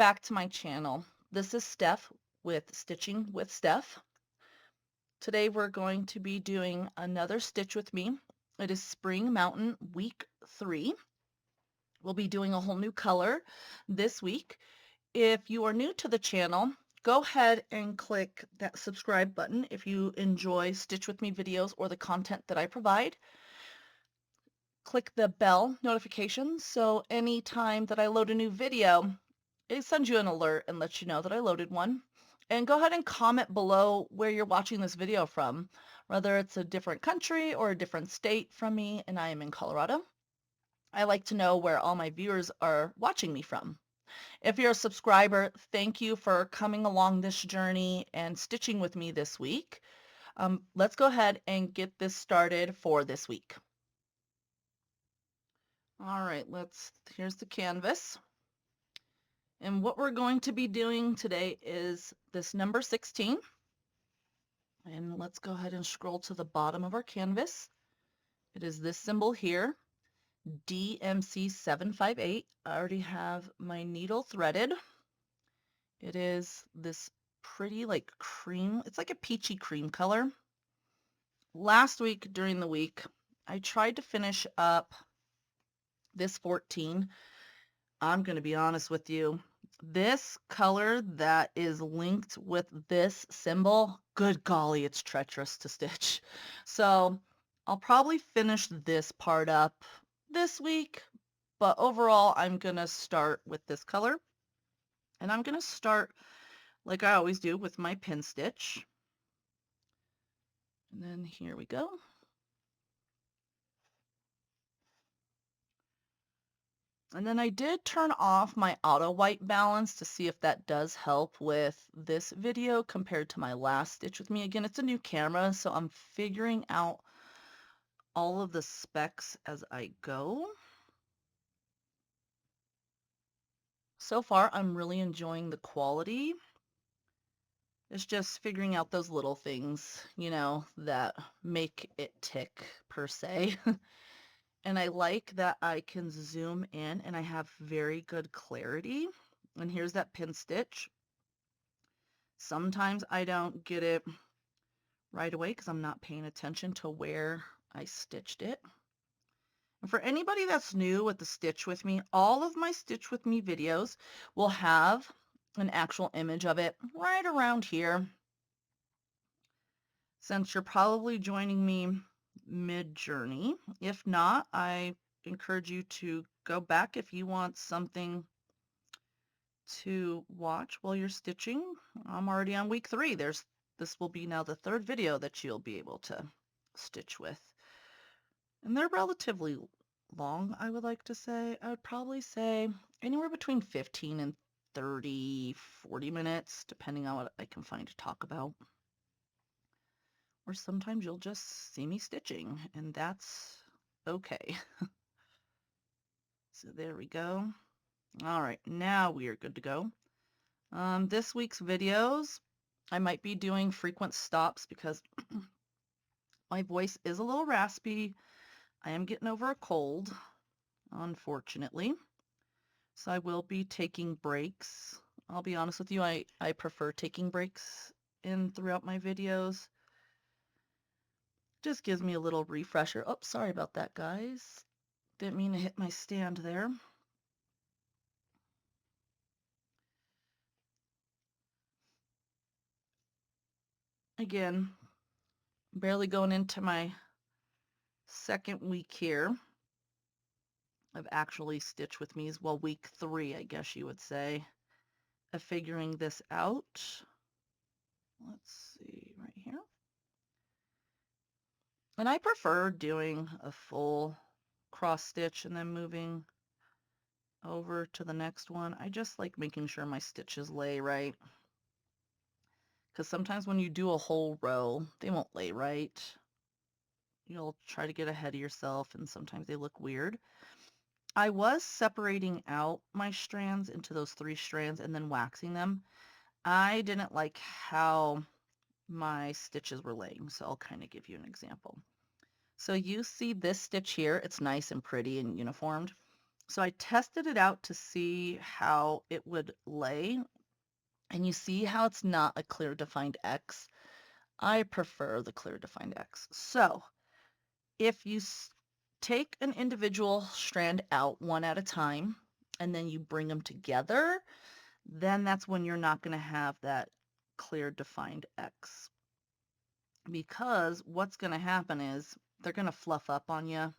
back to my channel. This is Steph with Stitching with Steph. Today we're going to be doing another stitch with me. It is Spring Mountain week 3. We'll be doing a whole new color this week. If you are new to the channel, go ahead and click that subscribe button if you enjoy Stitch with Me videos or the content that I provide. Click the bell notification so anytime that I load a new video, it sends you an alert and lets you know that I loaded one. And go ahead and comment below where you're watching this video from, whether it's a different country or a different state from me, and I am in Colorado. I like to know where all my viewers are watching me from. If you're a subscriber, thank you for coming along this journey and stitching with me this week. Let's go ahead and get this started for this week. All right, here's the canvas. And what we're going to be doing today is this number 16. And let's go ahead and scroll to the bottom of our canvas. It is this symbol here, DMC 758. I already have my needle threaded. It is this pretty like cream, it's like a peachy cream color. Last week during the week, I tried to finish up this 14. I'm going to be honest with you. This color that is linked with this symbol, good golly, it's treacherous to stitch. So I'll probably finish this part up this week, but overall I'm going to start with this color. And I'm going to start like I always do with my pin stitch. And then here we go. And then I did turn off my auto white balance to see if that does help with this video compared to my last stitch with me. Again, it's a new camera, so I'm figuring out all of the specs as I go. So far, I'm really enjoying the quality. It's just figuring out those little things, you know, that make it tick per se. And I like that I can zoom in and I have very good clarity. And here's that pin stitch. Sometimes I don't get it right away because I'm not paying attention to where I stitched it. And for anybody that's new with the Stitch With Me, all of my Stitch With Me videos will have an actual image of it right around here. Since you're probably joining me mid-journey. If not, I encourage you to go back if you want something to watch while you're stitching. I'm already on week 3. This will be now the 3rd video that you'll be able to stitch with. And they're relatively long, I would like to say. I would probably say anywhere between 15 and 30, 40 minutes, depending on what I can find to talk about. Or sometimes you'll just see me stitching, and that's okay. So there we go. All right, now we are good to go. This week's videos, I might be doing frequent stops because my voice is a little raspy. I am getting over a cold, unfortunately. So I will be taking breaks. I'll be honest with you, I prefer taking breaks throughout my videos. Just gives me a little refresher. Oh, sorry about that, guys. Didn't mean to hit my stand there. Again, barely going into my 2nd week here of actually Stitch With Me. Well, week 3, I guess you would say, of figuring this out. Let's see right here. And I prefer doing a full cross stitch and then moving over to the next one. I just like making sure my stitches lay right. Because sometimes when you do a whole row, they won't lay right. You'll try to get ahead of yourself and sometimes they look weird. I was separating out my strands into those 3 strands and then waxing them. I didn't like how my stitches were laying, so I'll kind of give you an example. So you see this stitch here, it's nice and pretty and uniformed. So I tested it out to see how it would lay, and you see how it's not a clear defined X. I prefer the clear defined X. So if you take an individual strand out one at a time, and then you bring them together, then that's when you're not going to have that clear defined X. Because what's going to happen is they're going to fluff up on you,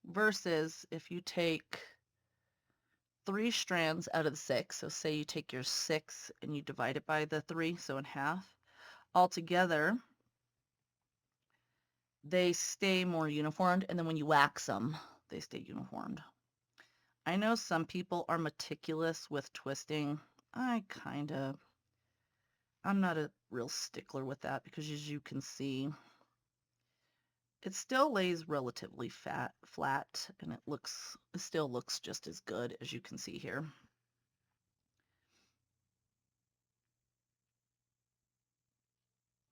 versus if you take 3 strands out of the 6, so say you take your 6 and you divide it by the 3, so in half, altogether they stay more uniformed, and then when you wax them, they stay uniformed. I know some people are meticulous with twisting. I'm not a real stickler with that, because as you can see, it still lays relatively flat, and it still looks just as good, as you can see here.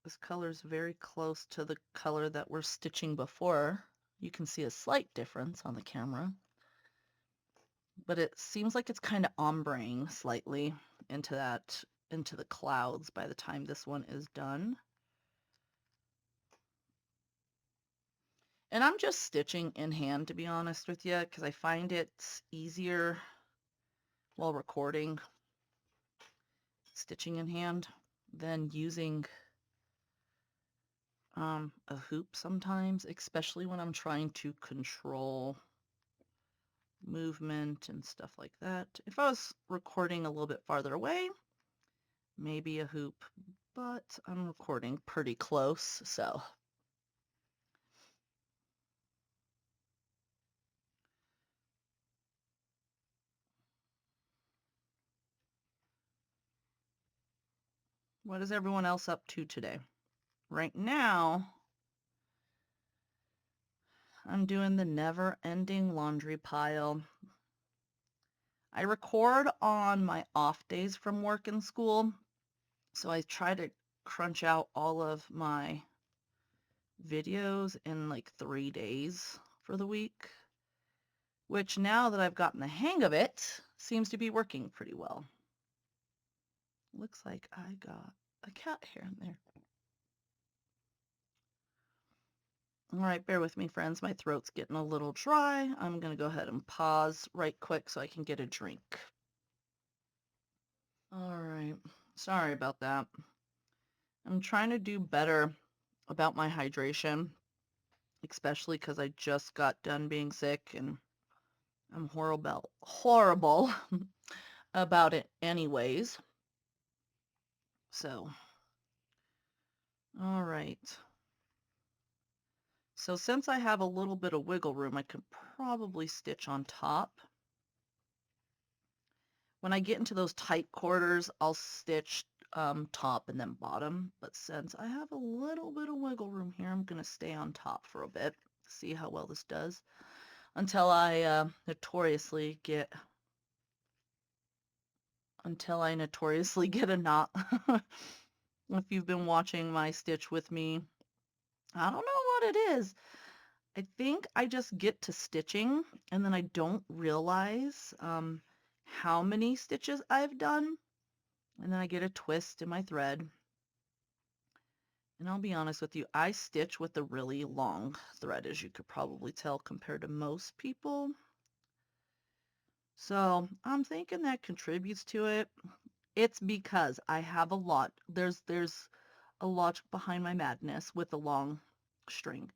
This color is very close to the color that we're stitching before. You can see a slight difference on the camera, but it seems like it's kind of ombreing slightly into the clouds by the time this one is done. And I'm just stitching in hand, to be honest with you, because I find it's easier while recording stitching in hand than using a hoop sometimes, especially when I'm trying to control movement and stuff like that. If I was recording a little bit farther away, maybe a hoop, but I'm recording pretty close, so. What is everyone else up to today? Right now, I'm doing the never-ending laundry pile. I record on my off days from work and school, so I try to crunch out all of my videos in like 3 days for the week, which now that I've gotten the hang of it, seems to be working pretty well. Looks like I got a cat here and there. All right, bear with me, friends. My throat's getting a little dry. I'm going to go ahead and pause right quick so I can get a drink. All right, sorry about that. I'm trying to do better about my hydration, especially because I just got done being sick, and I'm horrible about it anyways. So, all right. So since I have a little bit of wiggle room, I could probably stitch on top. When I get into those tight quarters, I'll stitch top and then bottom. But since I have a little bit of wiggle room here, I'm going to stay on top for a bit, see how well this does, until I notoriously get a knot. If you've been watching my stitch with me, I don't know what it is. I think I just get to stitching and then I don't realize how many stitches I've done, and then I get a twist in my thread. And I'll be honest with you, I stitch with a really long thread, as you could probably tell, compared to most people. So I'm thinking that contributes to it. It's because I have a lot. There's a lot behind my madness with the long string.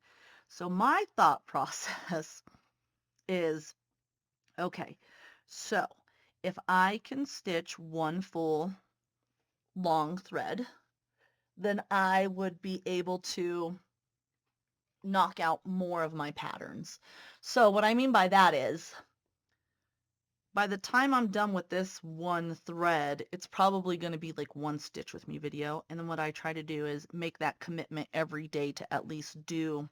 So my thought process is, okay, so if I can stitch one full long thread, then I would be able to knock out more of my patterns. So what I mean by that is, by the time I'm done with this one thread, it's probably going to be like one stitch with me video. And then what I try to do is make that commitment every day to at least do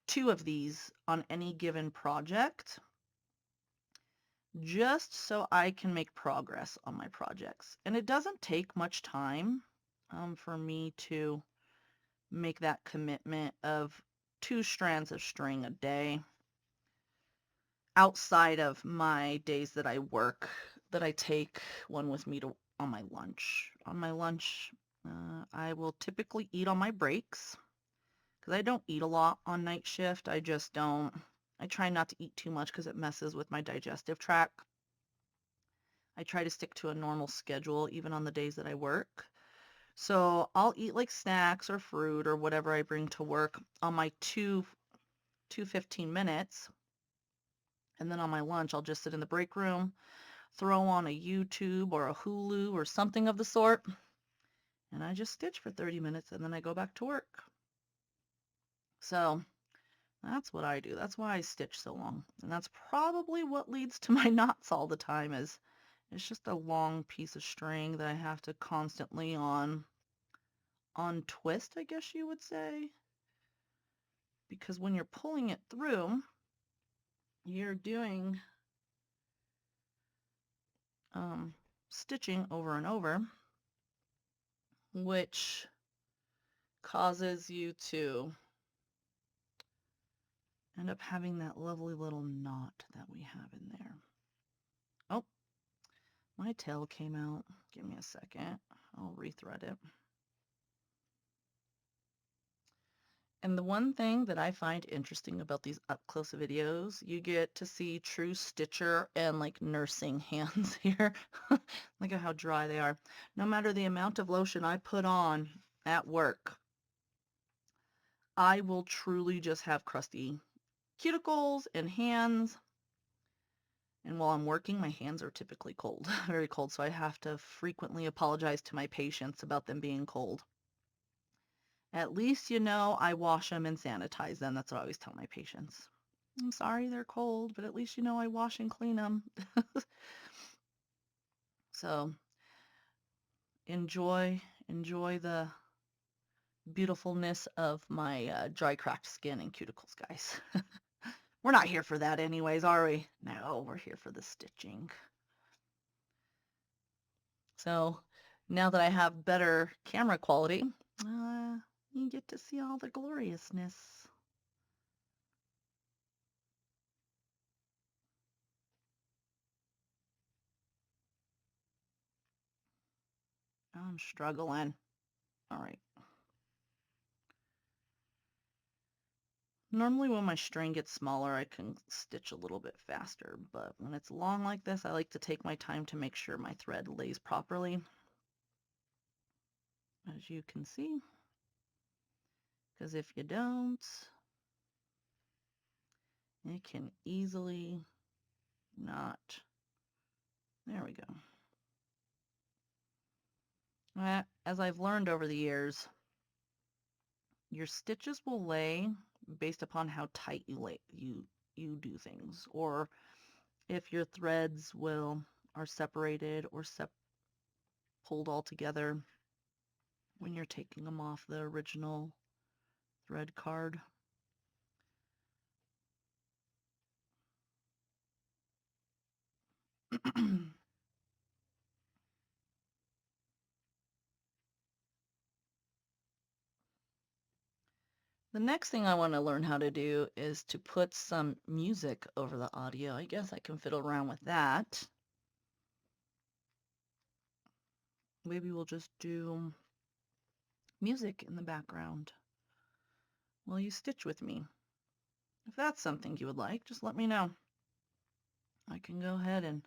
2 of these on any given project, just so I can make progress on my projects. And it doesn't take much time for me to make that commitment of 2 strands of string a day. outside of my days that I work, that I take one with me to on my lunch. On my lunch, I will typically eat on my breaks because I don't eat a lot on night shift. I just don't. I try not to eat too much because it messes with my digestive tract. I try to stick to a normal schedule even on the days that I work. So I'll eat like snacks or fruit or whatever I bring to work on my two 15 minutes. And then on my lunch, I'll just sit in the break room, throw on a YouTube or a Hulu or something of the sort, and I just stitch for 30 minutes and then I go back to work. So that's what I do. That's why I stitch so long. And that's probably what leads to my knots all the time is it's just a long piece of string that I have to constantly on twist, I guess you would say. Because when you're pulling it through, you're doing stitching over and over, which causes you to end up having that lovely little knot that we have in there. Oh, my tail came out. Give me a second. I'll rethread it. And the one thing that I find interesting about these up-close videos, you get to see true stitcher and like nursing hands here. Look at how dry they are. No matter the amount of lotion I put on at work, I will truly just have crusty cuticles and hands. And while I'm working, my hands are typically cold, very cold, so I have to frequently apologize to my patients about them being cold. At least you know I wash them and sanitize them. That's what I always tell my patients. I'm sorry they're cold, but at least you know I wash and clean them. So enjoy the beautifulness of my dry cracked skin and cuticles, guys. We're not here for that anyways, are we? No, we're here for the stitching. So now that I have better camera quality, you get to see all the gloriousness. I'm struggling. All right. Normally when my string gets smaller, I can stitch a little bit faster, but when it's long like this, I like to take my time to make sure my thread lays properly. As you can see, because if you don't, it can easily not. There we go. As I've learned over the years, your stitches will lay based upon how tight you do things, or if your threads are separated or pulled all together when you're taking them off the original thread card. The next thing I want to learn how to do is to put some music over the audio. I guess I can fiddle around with that. Maybe we'll just do music in the background while you stitch with me. If that's something you would like, just let me know. I can go ahead and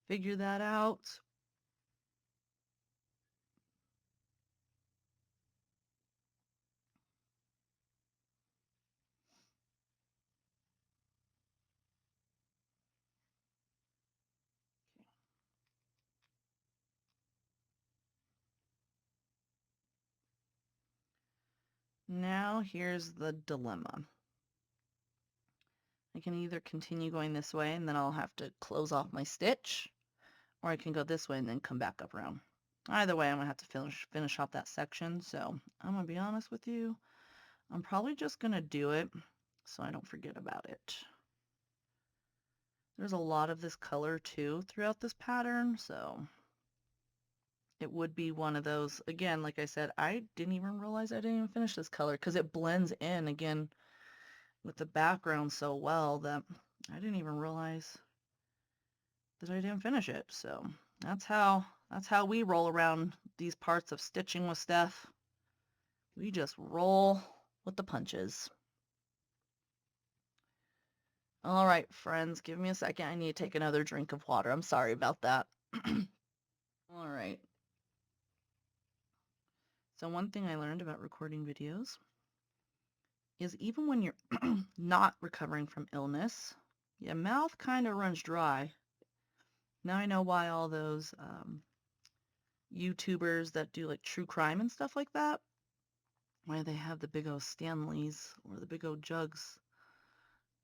figure that out. Now here's the dilemma. I can either continue going this way and then I'll have to close off my stitch, or I can go this way and then come back up around. Either way, I'm gonna have to finish off that section, so I'm gonna be honest with you. I'm probably just gonna do it so I don't forget about it. There's a lot of this color too throughout this pattern, so it would be one of those, again, like I said, I didn't even realize I didn't even finish this color because it blends in again with the background so well that I didn't even realize that I didn't finish it. So that's how we roll around these parts of Stitching with Steph. We just roll with the punches. All right, friends, give me a second. I need to take another drink of water. I'm sorry about that. All right. So one thing I learned about recording videos is even when you're not recovering from illness, your mouth kind of runs dry. Now I know why all those YouTubers that do like true crime and stuff like that, why they have the big old Stanleys or the big old jugs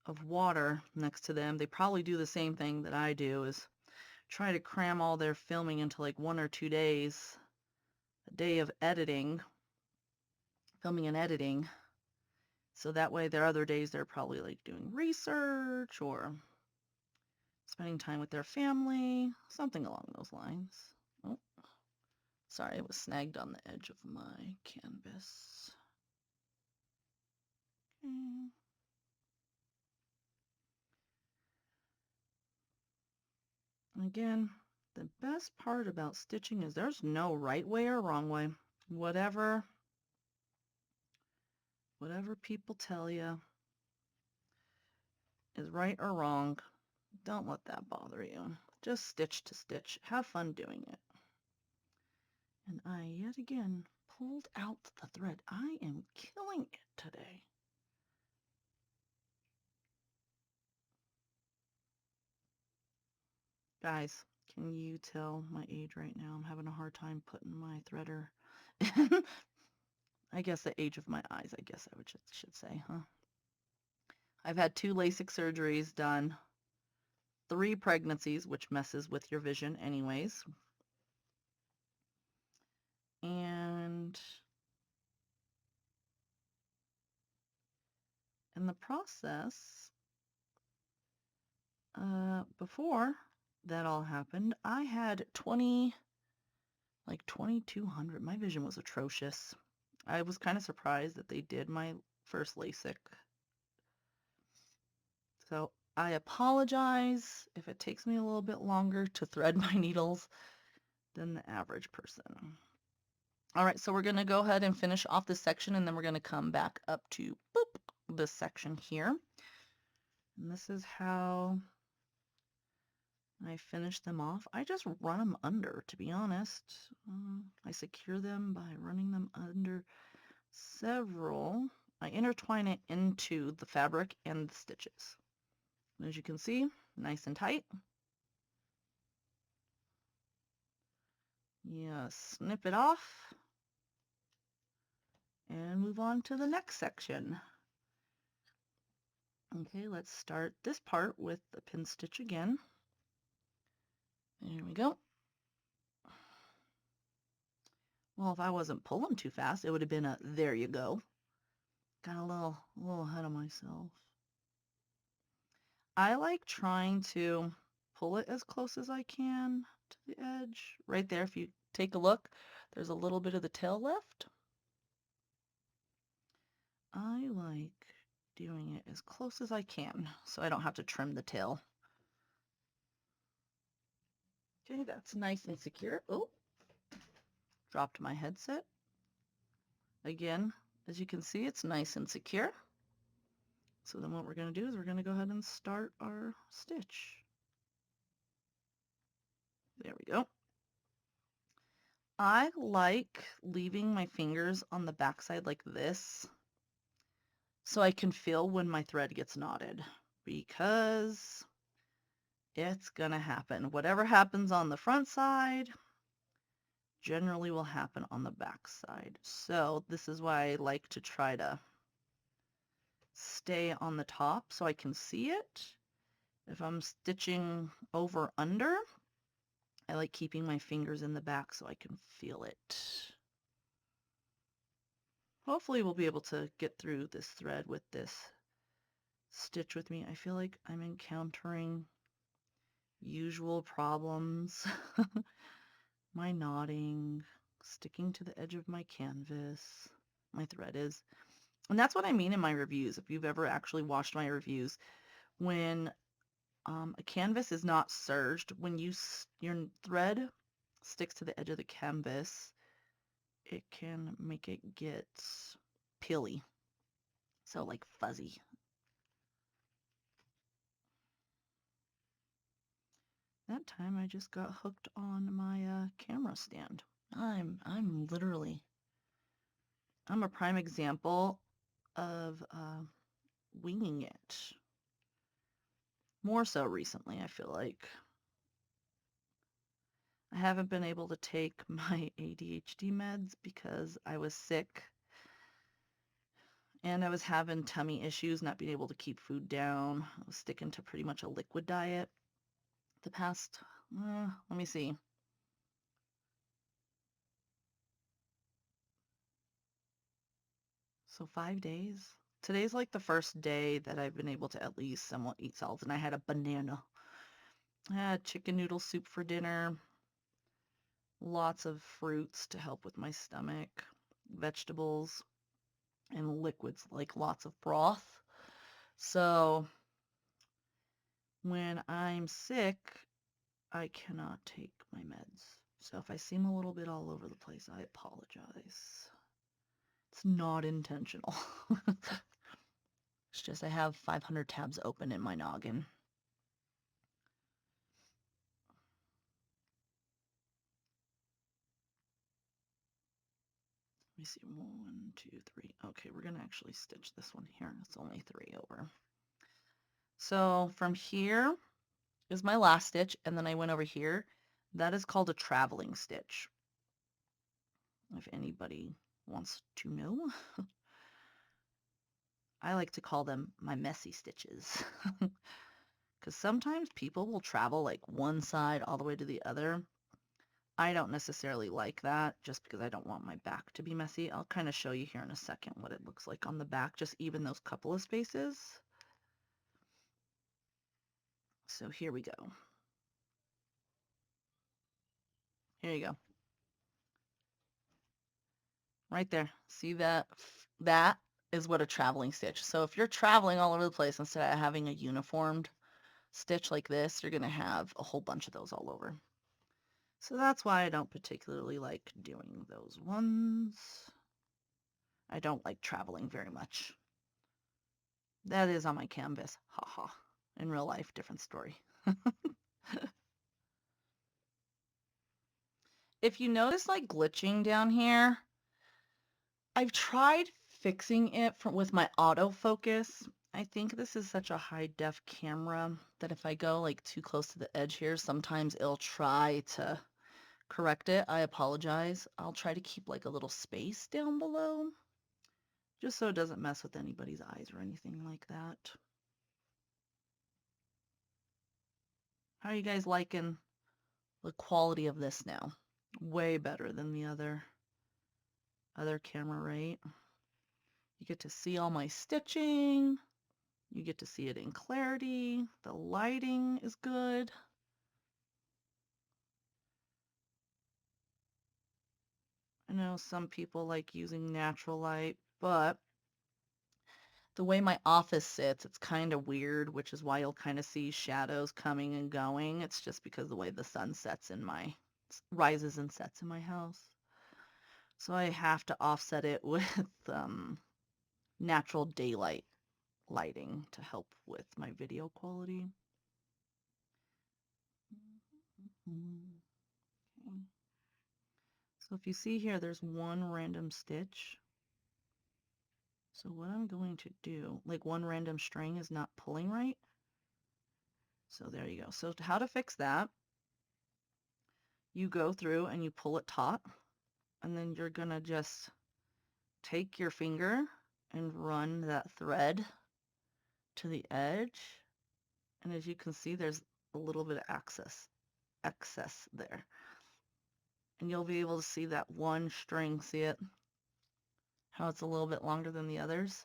of water next to them. They probably do the same thing that I do, is try to cram all their filming into like 1 or 2 days, a day of editing, filming and editing. So that way their other days they're probably like doing research or spending time with their family, something along those lines. Oh, sorry, it was snagged on the edge of my canvas. Okay. Again, the best part about stitching is there's no right way or wrong way. Whatever people tell you is right or wrong, don't let that bother you. Just stitch to stitch. Have fun doing it. And I yet again pulled out the thread. I am killing it today. Guys, can you tell my age right now? I'm having a hard time putting my threader in. I guess the age of my eyes, I guess I should say, huh? I've had 2 LASIK surgeries done, 3 pregnancies, which messes with your vision anyways. And in the process, before that all happened, I had 2200. My vision was atrocious. I was kind of surprised that they did my first LASIK. So I apologize if it takes me a little bit longer to thread my needles than the average person. All right, so we're going to go ahead and finish off this section, and then we're going to come back up to this section here. And this is how I finish them off. I just run them under, to be honest. I secure them by running them under several. I intertwine it into the fabric and the stitches. And as you can see, nice and tight. Yeah, snip it off and move on to the next section. Okay, let's start this part with the pin stitch again. There we go. Well, if I wasn't pulling too fast, it would have been a there you go. Got a little ahead of myself. I like trying to pull it as close as I can to the edge. Right there, if you take a look, there's a little bit of the tail left. I like doing it as close as I can so I don't have to trim the tail. Okay, that's nice and secure. Oh, dropped my headset. Again, as you can see, it's nice and secure. So then what we're going to do is we're going to go ahead and start our stitch. There we go. I like leaving my fingers on the backside like this so I can feel when my thread gets knotted, because it's going to happen. Whatever happens on the front side generally will happen on the back side. So this is why I like to try to stay on the top so I can see it. If I'm stitching over under, I like keeping my fingers in the back so I can feel it. Hopefully we'll be able to get through this thread with this stitch with me. I feel like I'm encountering usual problems. My knotting, sticking to the edge of my canvas, my thread is. And that's what I mean in my reviews. If you've ever actually watched my reviews, when A canvas is not serged. When your thread sticks to the edge of the canvas, it can make it get peely, so like fuzzy. That time I just got hooked on my camera stand. I'm a prime example of winging it. More so recently, I feel like. I haven't been able to take my ADHD meds because I was sick and I was having tummy issues, not being able to keep food down. I was sticking to pretty much a liquid diet the past, let me see. So 5 days. Today's like the first day that I've been able to at least somewhat eat solids, and I had a banana. I had chicken noodle soup for dinner, lots of fruits to help with my stomach, vegetables, and liquids like lots of broth. So when I'm sick, I cannot take my meds. So if I seem a little bit all over the place, I apologize. It's not intentional. It's just I have 500 tabs open in my noggin. Let me see, 1, 2, 3. Okay, we're gonna actually stitch this one here. It's only 3 over. So from here is my last stitch, and then I went over here. That is called a traveling stitch, if anybody wants to know. I like to call them my messy stitches. Because sometimes people will travel like one side all the way to the other. I don't necessarily like that just because I don't want my back to be messy. I'll kind of show you here in a second what it looks like on the back, just even those couple of spaces. So here we go. Here you go. Right there. See that? That is what a traveling stitch. So if you're traveling all over the place, instead of having a uniformed stitch like this, you're going to have a whole bunch of those all over. So that's why I don't particularly like doing those ones. I don't like traveling very much. That is on my canvas. Haha. In real life, different story. If you notice like glitching down here, I've tried fixing it with my autofocus. I think this is such a high def camera that if I go like too close to the edge here, sometimes it'll try to correct it. I apologize. I'll try to keep like a little space down below just so it doesn't mess with anybody's eyes or anything like that. How are you guys liking the quality of this now? Way better than the other camera, right? You get to see all my stitching. You get to see it in clarity. The lighting is good. I know some people like using natural light, but the way my office sits, it's kind of weird, which is why you'll kind of see shadows coming and going. It's just because the way the sun sets in rises and sets in my house. So I have to offset it with natural daylight lighting to help with my video quality. Okay. So if you see here, there's one random stitch. So what I'm going to do, like one random string is not pulling right. So there you go. So how to fix that, you go through and you pull it taut, and then you're gonna just take your finger and run that thread to the edge. And as you can see, there's a little bit of excess there. And you'll be able to see that one string, see it? How it's a little bit longer than the others.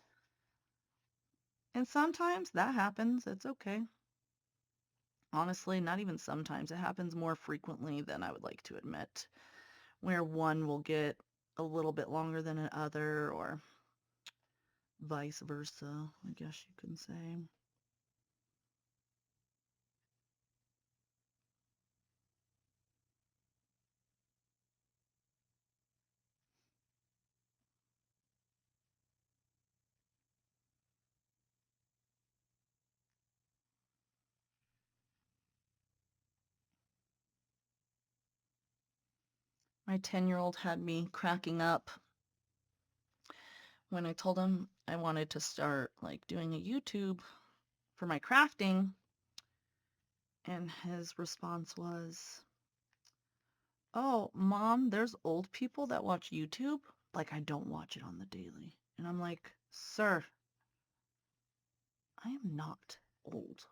And sometimes that happens, it's okay. Honestly, not even sometimes. It happens more frequently than I would like to admit, where one will get a little bit longer than another, or vice versa, I guess you can say. My 10-year-old had me cracking up when I told him I wanted to start like doing a YouTube for my crafting, and his response was, "Oh, Mom, there's old people that watch YouTube. Like I don't watch it on the daily." And I'm like, "Sir, I am not old."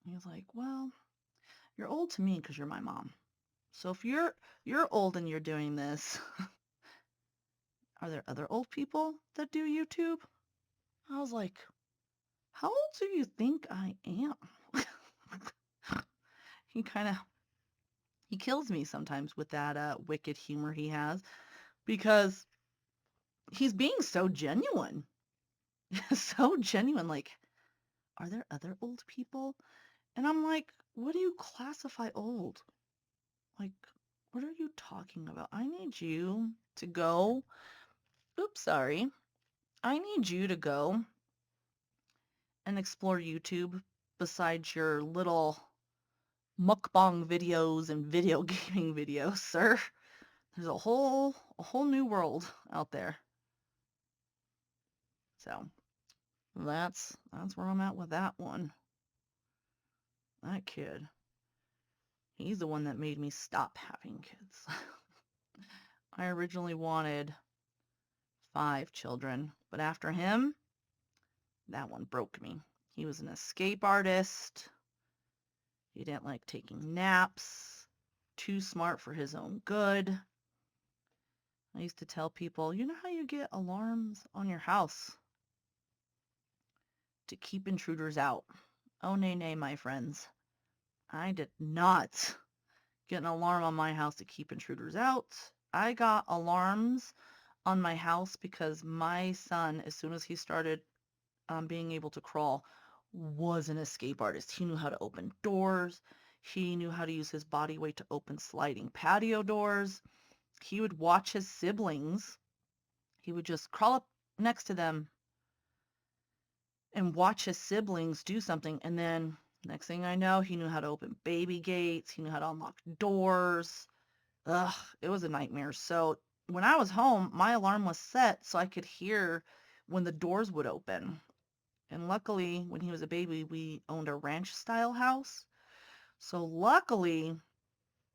He was like, "Well, you're old to me because you're my mom. So if you're old and you're doing this, are there other old people that do YouTube?" I was like, "How old do you think I am?" He kind of he kills me sometimes with that wicked humor he has because he's being so genuine. So genuine, like, are there other old people? And I'm like, what do you classify old? Like, what are you talking about? I need you to go. Oops, sorry. I need you to go and explore YouTube besides your little mukbang videos and video gaming videos, sir. There's a whole new world out there. So that's where I'm at with that one. That kid. He's the one that made me stop having kids. I originally wanted 5 children, but after him, that one broke me. He was an escape artist. He didn't like taking naps. Too smart for his own good. I used to tell people, you know how you get alarms on your house? To keep intruders out. Oh, nay, nay, my friends. I did not get an alarm on my house to keep intruders out. I got alarms on my house because my son, as soon as he started being able to crawl, was an escape artist. He knew how to open doors. He knew how to use his body weight to open sliding patio doors. He would watch his siblings. He would just crawl up next to them and watch his siblings do something. And then next thing I know, he knew how to open baby gates. He knew how to unlock doors. Ugh, it was a nightmare. So when I was home, my alarm was set so I could hear when the doors would open. And luckily, when he was a baby, we owned a ranch style house. So luckily,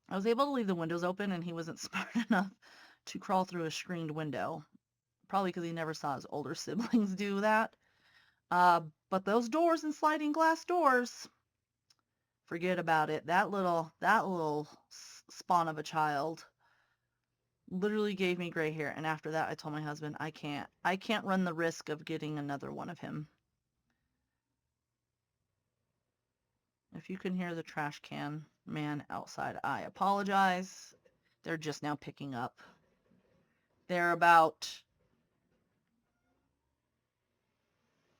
I was able to leave the windows open and he wasn't smart enough to crawl through a screened window. Probably because he never saw his older siblings do that. But those doors and sliding glass doors, forget about it. That little spawn of a child literally gave me gray hair. And after that, I told my husband, I can't run the risk of getting another one of him. If you can hear the trash can man outside, I apologize. They're just now picking up. They're about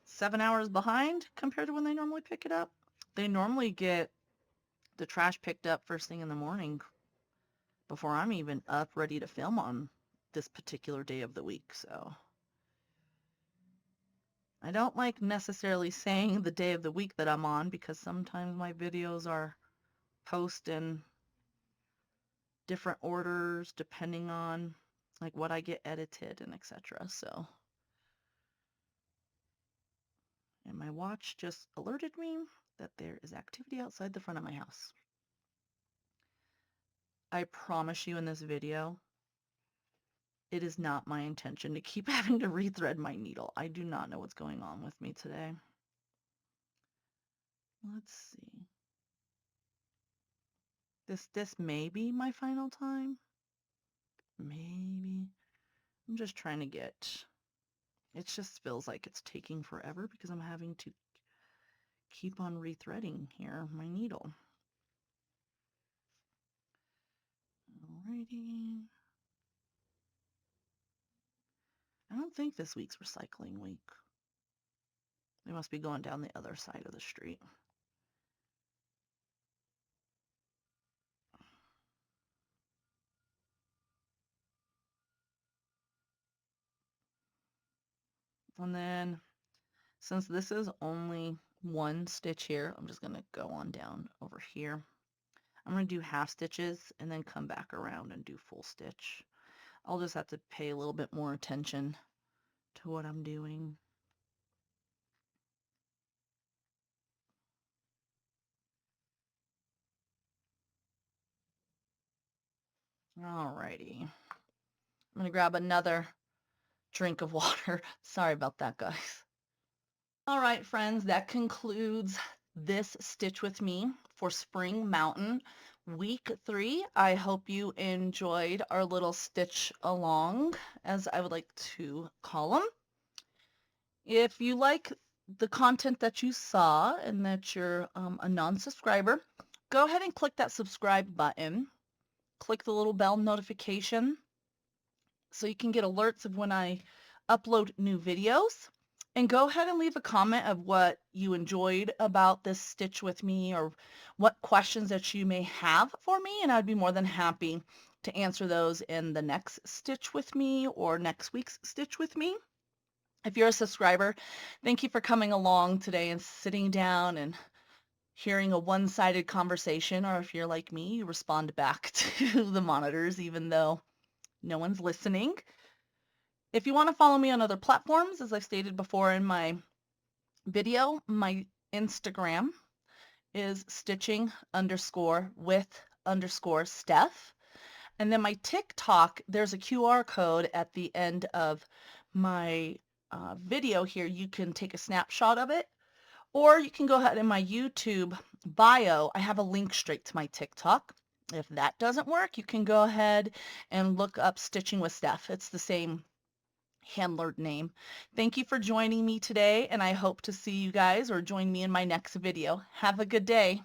7 hours behind compared to when they normally pick it up. They normally get the trash picked up first thing in the morning before I'm even up ready to film on this particular day of the week. So I don't like necessarily saying the day of the week that I'm on because sometimes my videos are post in different orders depending on like what I get edited and etc. So, and my watch just alerted me that there is activity outside the front of my house. I promise you in this video, it is not my intention to keep having to rethread my needle. I do not know what's going on with me today. Let's see. This may be my final time. Maybe. I'm just trying to get, it just feels like it's taking forever because I'm having to keep on rethreading here my needle. Alrighty. I don't think this week's recycling week. They must be going down the other side of the street. And then since this is only one stitch here, I'm just going to go on down over here. I'm going to do half stitches and then come back around and do full stitch. I'll just have to pay a little bit more attention to what I'm doing. Alrighty. I'm going to grab another drink of water. Sorry about that, guys. All right, friends, that concludes this Stitch with Me for Spring Mountain week 3. I hope you enjoyed our little stitch along, as I would like to call them. If you like the content that you saw and that you're a non-subscriber, go ahead and click that subscribe button. Click the little bell notification so you can get alerts of when I upload new videos. And go ahead and leave a comment of what you enjoyed about this stitch with me or what questions that you may have for me, and I'd be more than happy to answer those in the next stitch with me or next week's stitch with me. If you're a subscriber, thank you for coming along today and sitting down and hearing a one-sided conversation, or if you're like me, you respond back to the monitors even though no one's listening. If you want to follow me on other platforms, as I've stated before in my video, my Instagram is stitching_with_Steph. And then my TikTok, there's a QR code at the end of my video here. You can take a snapshot of it, or you can go ahead in my YouTube bio. I have a link straight to my TikTok. If that doesn't work, you can go ahead and look up Stitching with Steph. It's the same handler name. Thank you for joining me today, and I hope to see you guys or join me in my next video. Have a good day.